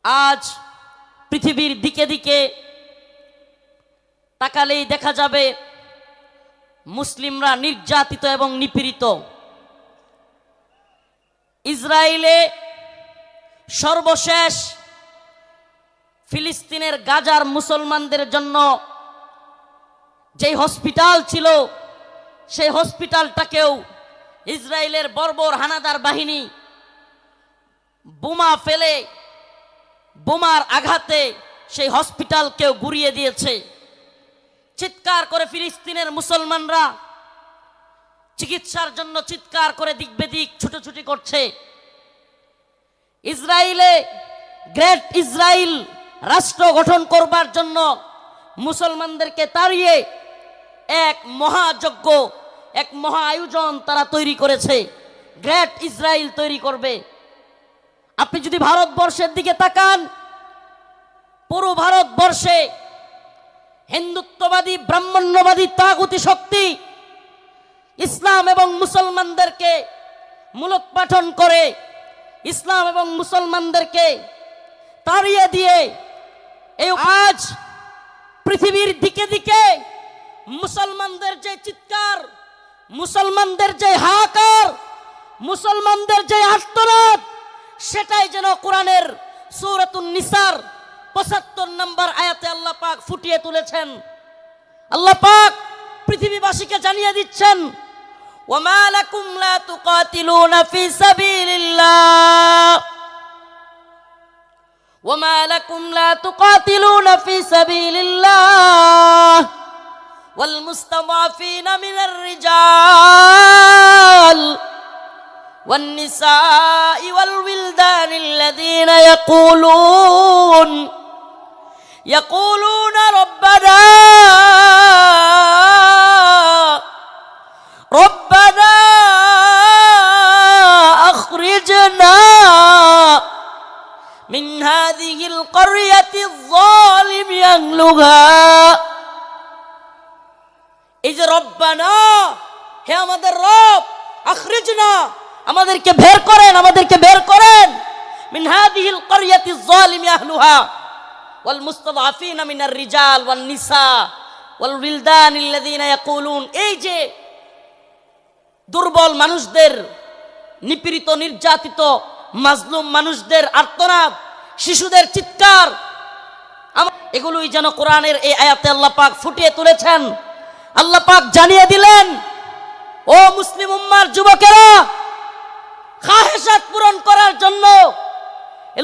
আজ পৃথিবীর দিকে দিকে তাকালেই দেখা যাবে মুসলিমরা নির্যাতিত এবং নিপীড়িত। ইসরায়েলে সর্বশেষ ফিলিস্তিনের গাজার মুসলমানদের জন্য যেই হসপিটাল ছিল সেই হসপিটালটাকেও ইসরায়েলের বর্বর হানাদার বাহিনী বোমা ফেলে বোমার আঘাতে সেই হসপিটালকেও গুড়িয়ে দিয়েছে। চিৎকার করে ফিলিস্তিনের মুসলমানরা চিকিৎসার জন্য চিৎকার করে দিক বেদিক ছুটোছুটি করছে। ইসরায়েলে গ্রেট ইসরায়েল রাষ্ট্র গঠন করবার জন্য মুসলমানদেরকে তাড়িয়ে এক মহাযজ্ঞ, এক মহা আয়োজন তারা তৈরি করেছে। গ্রেট ইসরায়েল তৈরি করবে। আপনি যদি ভারতবর্ষের দিকে তাকান, পুরো ভারতবর্ষে হিন্দুত্ববাদী ব্রাহ্মণ্যবাদী তাগুতি শক্তি ইসলাম এবং মুসলমানদেরকে মূলোৎপাটন করে ইসলাম এবং মুসলমানদেরকে তাড়িয়ে দিয়ে এই আজ পৃথিবীর দিকে দিকে মুসলমানদের যে চিৎকার, মুসলমানদের যে হাহাকার, মুসলমানদের যে আর্তনাদ, সেটাই যেন কোরআনের সূরাতুন নিসার ৭৫ নম্বর আয়াতে আল্লাহ পাক ফুটিয়ে তুলেছেন। আল্লাহ পাক পৃথিবীবাসীকে জানিয়ে দিচ্ছেন, ওয়ামা লাকুম লা তুকাতিলুনা ফি সাবিলিল্লাহ ওয়ামা লাকুম লা তুকাতিলুনা ফি সাবিলিল্লাহ ওয়াল মুস্তাদাফিনা মিনার রিজাল والنساء والولدان الذين يقولون ربنا أخرجنا من هذه القرية الظالم أهلها। إذ ربنا হে আমাদের রব, আখরিজনা আমাদেরকে বের করেন, আমাদেরকে বের করেন, মিন হাদিহিল ক্বরিয়াতিজ যালিমি আহলুহা ওয়াল মুস্তাদআফিনা মিনার রিজাল ওয়ান নিসা ওয়াল উইলদানিল্লাযিনা ইয়াকুলুন। এই যে দুর্বল মানুষদের, নিপীড়িত নির্যাতিত মাজলুম মানুষদের আর্তনাদ, শিশুদের চিৎকার, এগুলোই যেন কোরআনের এই আয়াতে আল্লাহ পাক ফুটিয়ে তুলেছেন। আল্লাহ পাক জানিয়ে দিলেন, ও মুসলিম উম্মার যুবকেরা, খাহেশাত পূরণ করার জন্য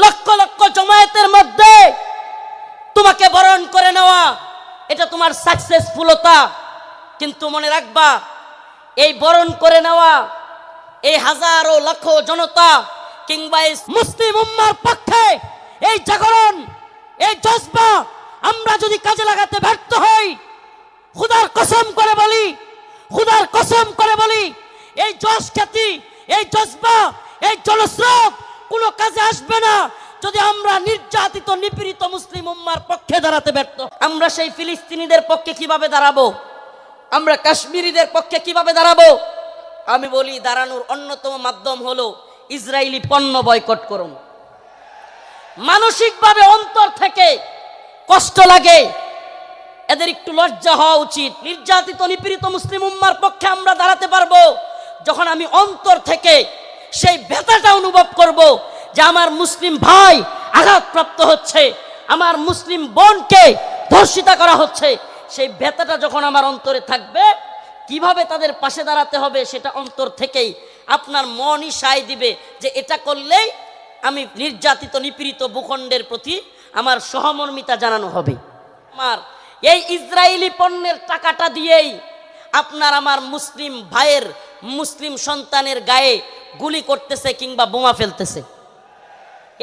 লক্ষ লক্ষ জমায়েতের মধ্যে তোমাকে বরণ করে নেওয়া এটা তোমার সাকসেসফুলতা। কিন্তু মনে রাখবা, এই বরণ করে নেওয়া, এই হাজারো লক্ষ জনতা কিংবা এই মুসলিম উম্মার পক্ষে এই জাগরণ, এই জজবা আমরা যদি কাজে লাগাতে ব্যর্থ হই, খোদার কসম করে বলি, খোদার কসম করে বলি, এই যশ খ্যাতি, এই জজবা, এই জনস্রোত কোনো কাজে আসবে না যদি আমরা নির্যাতিত নিপীড়িত মুসলিম উম্মার পক্ষে দাঁড়াতে ব্যর্থ। আমরা সেই ফিলিস্তিনিদের পক্ষে কিভাবে দাঁড়াবো? আমরা কাশ্মীরিদের পক্ষে কিভাবে দাঁড়াবো? আমি বলি, দাঁড়ানোর অন্যতম মাধ্যম হলো ইসরায়েলি পণ্য বয়কট করুন। মানসিকভাবে অন্তর থেকে কষ্ট লাগে, এদের একটু লজ্জা হওয়া উচিত। নির্যাতিত নিপীড়িত মুসলিম উম্মার পক্ষে আমরা দাঁড়াতে পারবো যখন আমি অন্তর থেকে সেই ব্যথাটা অনুভব করব যে আমার মুসলিম ভাই আঘাতপ্রাপ্ত হচ্ছে, আমার মুসলিম বোনকে ধর্ষিতা করা হচ্ছে। সেই ব্যথাটা যখন আমার অন্তরে থাকবে, কিভাবে তাদের পাশে দাঁড়াতে হবে সেটা অন্তর থেকেই আপনার মনই সায় দিবে যে এটা করলেই আমি নির্যাতিত নিপীড়িত ভূখণ্ডের প্রতি আমার সহমর্মিতা জানানো হবে। আমার এই ইসরায়েলি পণ্যের টাকাটা দিয়েই আপনার আমার মুসলিম ভাইয়ের, মুসলিম সন্তানের গায়ে গুলি করতেছে কিংবা বোমা ফেলতেছে,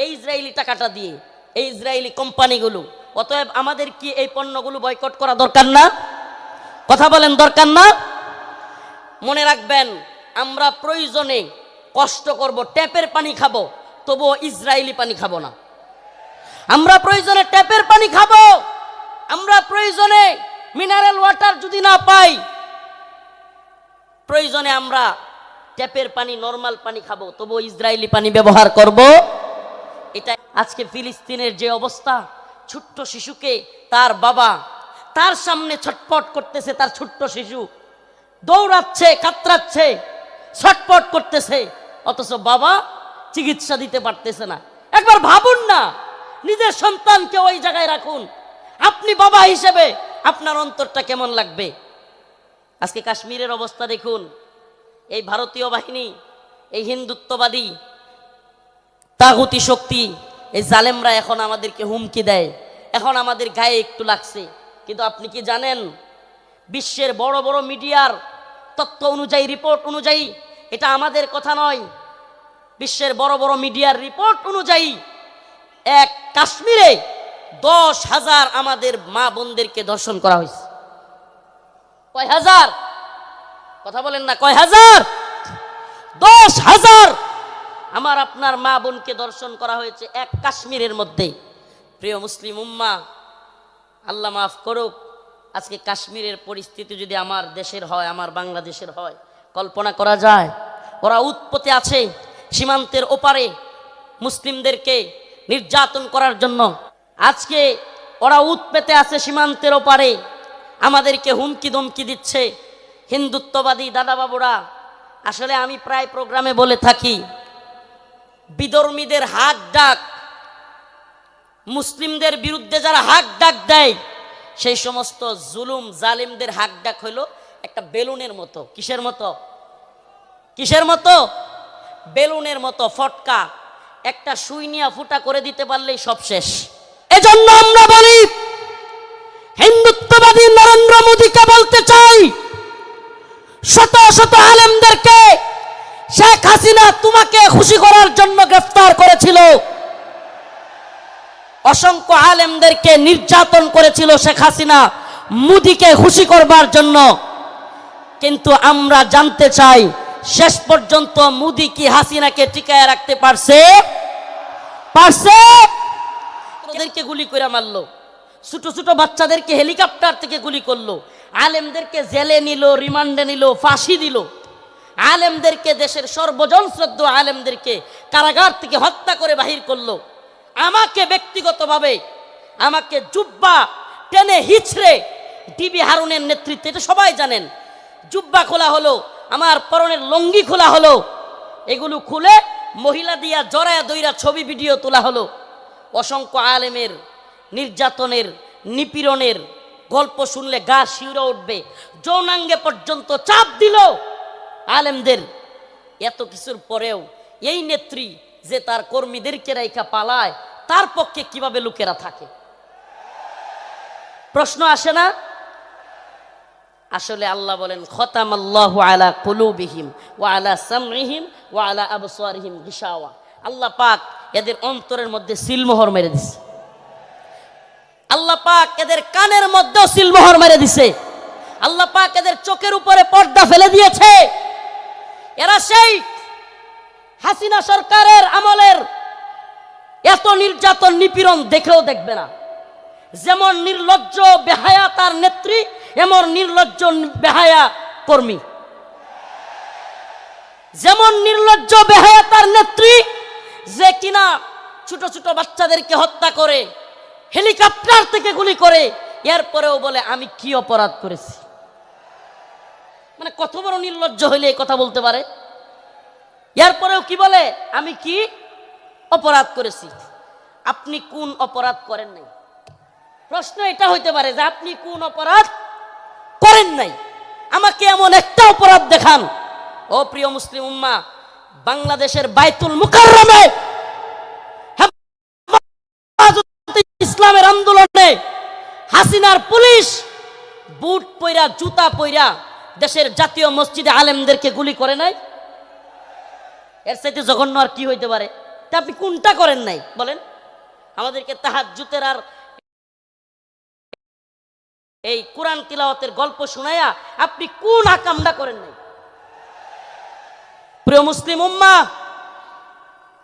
এই ইসরায়েলি টাকাটা দিয়ে, এই ইসরায়েলি কোম্পানিগুলো। অতএব আমাদের কি এই পণ্যগুলো বয়কট করা দরকার না? কথা বলেন, দরকার না? মনে রাখবেন, আমরা প্রয়োজনে কষ্ট করব, ট্যাপের পানি খাবো, তবুও ইসরায়েলি পানি খাবো না। আমরা প্রয়োজনে ট্যাপের পানি খাবো, আমরা প্রয়োজনে মিনারেল ওয়াটার যদি না পাই, প্রয়োজনে আমরা ট্যাপের পানি, নরমাল পানি খাবো, তবুও ইসরায়েলি পানি ব্যবহার করব। এটা আজকে ফিলিস্তিনের যে অবস্থা, ছোট্ট শিশুকে তার বাবা তার সামনে ছটপট করতেছে, তার ছোট্ট শিশু দৌড়াচ্ছে, কাতরাচ্ছে, ছটপট করতেছে, অথচ বাবা চিকিৎসা দিতে পারতেছে না। একবার ভাবুন না, নিজের সন্তানকে ওই জায়গায় রাখুন, আপনি বাবা হিসেবে আপনার অন্তরটা কেমন লাগবে? আজকে কাশ্মীরের অবস্থা দেখুন। এই ভারতীয় বাহিনী, এই হিন্দুত্ববাদী তাগুতি শক্তি, এই জালেমরা এখন আমাদেরকে হুমকি দেয়, এখন আমাদের গায়ে একটু লাগছে। কিন্তু আপনি কি জানেন, বিশ্বের বড় বড় মিডিয়ার তথ্য অনুযায়ী, রিপোর্ট অনুযায়ী, এটা আমাদের কথা নয়, বিশ্বের বড় বড় মিডিয়ার রিপোর্ট অনুযায়ী এক কাশ্মীরে 10,000 আমাদের মা বোনদেরকে ধর্ষণ করা হয়েছে। কয় হাজার? কথা বলেন না, কয় হাজার? 10,000 আমার আপনার মা বোনকে ধর্ষণ করা হয়েছে এক কাশ্মীরের মধ্যে। প্রিয় মুসলিম উম্মাহ, আল্লাহ মাফ করুক, আজকে কাশ্মীরের পরিস্থিতি যদি আমার দেশের হয়, আমার বাংলাদেশের হয়, কল্পনা করা যায়? ওরা উৎপত্তি আছে সীমান্তের ওপারে মুসলিমদেরকে নির্যাতন করার জন্য। আজকে ওরা উৎপেতে আছে সীমান্তের ওপারে, আমাদেরকে হুমকি ধমকি দিচ্ছে হিন্দুত্ববাদী দাদাবাবুরা। আসলে আমি প্রায় প্রোগ্রামে বলে থাকি, বিধর্মীদের হাক ডাক, মুসলিমদের বিরুদ্ধে যারা হাক ডাক দেয়, সেই সমস্ত জুলুম জালিমদের হাক ডাক হইল একটা বেলুনের মতো। কিসের মতো? কিসের মতো? বেলুনের মতো ফটকা, একটা সুই নিয়ে ফুটা করে দিতে পারলেই সব শেষ। এজন্য আমরা বলি, হিন্দুত্ববাদী নরেন্দ্র মোদীকে বলতে চাই, শত শত আলেমদেরকে শেখ হাসিনা তোমাকে খুশি করার জন্য গ্রেফতার করেছিল, অসংখ্য আলেমদেরকে নির্যাতন করেছিল শেখ হাসিনা মোদীকে খুশি করবার জন্য। কিন্তু আমরা জানতে চাই, শেষ পর্যন্ত মোদী কি হাসিনাকে টিকায় রাখতে পারছে? পারছে? ওদেরকে গুলি করে মারলো, ছোট ছোট বাচ্চাদেরকে হেলিকপ্টার থেকে গুলি করলো, আলেমদেরকে জেলে নিল, রিমান্ডে নিল, ফাঁসি দিল, আলেমদেরকে, দেশের সর্বজন শ্রদ্ধ আলেমদেরকে কারাগার থেকে হত্যা করে বাহির করলো। আমাকে ব্যক্তিগতভাবে আমাকে জুব্বা টেনে হিচড়ে ডিবি হারুনের নেতৃত্বে, এটা সবাই জানেন, জুব্বা খোলা হলো, আমার পরনের লঙ্গি খোলা হলো, এগুলো খুলে মহিলা দিয়া জড়ায়া দইরা ছবি ভিডিও তোলা হলো। অসংখ্য আলেমের নির্যাতনের, নিপীড়নের গল্প শুনলে গা শিউরে উঠবে, যৌনাঙ্গে পর্যন্ত চাপ দিল আলেমদের। এত কিছুর পরেও এই নেত্রী যে তার কর্মীদেরকে রাইখা পালায়, তার পক্ষে কিভাবে লোকেরা থাকে? প্রশ্ন আসে না? আসলে আল্লাহ বলেন, খতামাল্লাহু আলা কুলুবিহিম ওয়া আলা সামইহিম ওয়া আলা আবসারিহিম গিশাওয়া। আল্লাহ পাক এদের অন্তরের মধ্যে সিলমোহর মেরে দিছে, আল্লাহ পাক এদের কানের মধ্যেও সিলমোহর মেরে দিছে, আল্লাহ পাক এদের চোখের উপরে পর্দা ফেলে দিয়েছে। এরা সেই হাসিনা সরকারের আমলের এত নির্যাতন নিপীড়ন দেখেও দেখবে না। যেমন নির্লজ্জ বেহায়া তার নেত্রী, এমন নির্লজ্জ বেহায়া কর্মী। যেমন নির্লজ্জ বেহায়া তার নেত্রী, যে কিনা ছোট ছোট বাচ্চাদেরকে হত্যা করে, হেলিকপ্টার থেকে গুলি করে, এরপরেও বলে আমি কি অপরাধ করেছি। মানে কত বড় নির্লজ্জ হইলে এই কথা বলতে পারে? এরপরেও কি বলে, আমি কি অপরাধ করেছি। আপনি কোন অপরাধ করেন নাই? প্রশ্ন এটা হইতে পারে যে আপনি কোন অপরাধ করেন নাই, আমাকে এমন একটা অপরাধ দেখান। ও প্রিয় মুসলিম উম্মাহ, বাংলাদেশের বাইতুল মুকাররমে ইসলামের আন্দোলনে হাসিনার পুলিশ বুট পইরা, জুতা পইরা দেশের জাতীয় মসজিদে আলেমদেরকে গুলি করে নাই? এর চাইতে জঘন্য আর কি হইতে পারে? তা আপনি কোনটা করেন নাই বলেন? আমাদেরকে তাহাজ্জুদের আর এই কোরআন তিলাওয়াতের গল্প শোনায়া আপনি কোন আকামটা করেন নাই? প্রিয় মুসলিম উম্মাহ,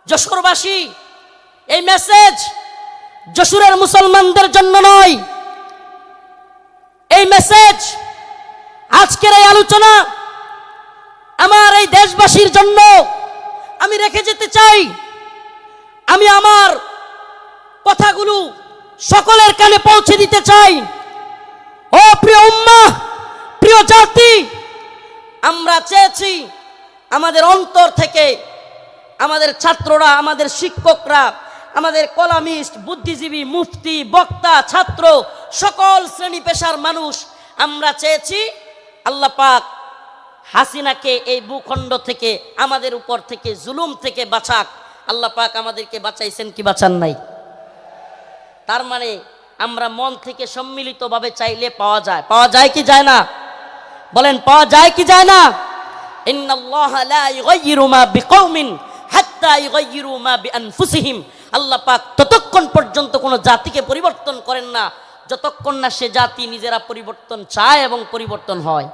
যশোরবাসী, এই মেসেজ যশোরের মুসলমানদের জন্য নয়, এই মেসেজ, আজকের এই আলোচনা আমার এই দেশবাসীর জন্য আমি রেখে যেতে চাই। আমি আমার কথাগুলো সকলের কানে পৌঁছে দিতে চাই। ও প্রিয় উম্মাহ, প্রিয় জাতি, আমরা চেয়েছি আমাদের অন্তর থেকে আমাদের ছাত্ররা, আমাদের শিক্ষকরা, আমাদের কলামিস্ট, বুদ্ধিজীবী, মুফতি, বক্তা, ছাত্র, সকল শ্রেণী পেশার মানুষ, আমরা চেয়েছি আল্লাহ পাক হাসিনাকে এই ভূখণ্ড থেকে, আমাদের উপর থেকে, জুলুম থেকে বাঁচাক। আল্লাহ পাক আমাদেরকে বাঁচাইছেন কি বাঁচান নাই? তার মানে আমরা মন থেকে সম্মিলিতভাবে চাইলে পাওয়া যায়। পাওয়া যায় কি যায় না? বলেন, পাওয়া যায় কি যায় না? ইন্নাল্লাহা লা ইউগাইয়িরু মা বিকওমিন হাত্তা ইউগাইয়িরু মা বিআনফুসিহিম। আল্লাহ পাক ততক্ষণ পর্যন্ত কোনো জাতিকে পরিবর্তন করেন না যতক্ষণ না সে জাতি নিজেরা পরিবর্তন চায় এবং পরিবর্তন হয়।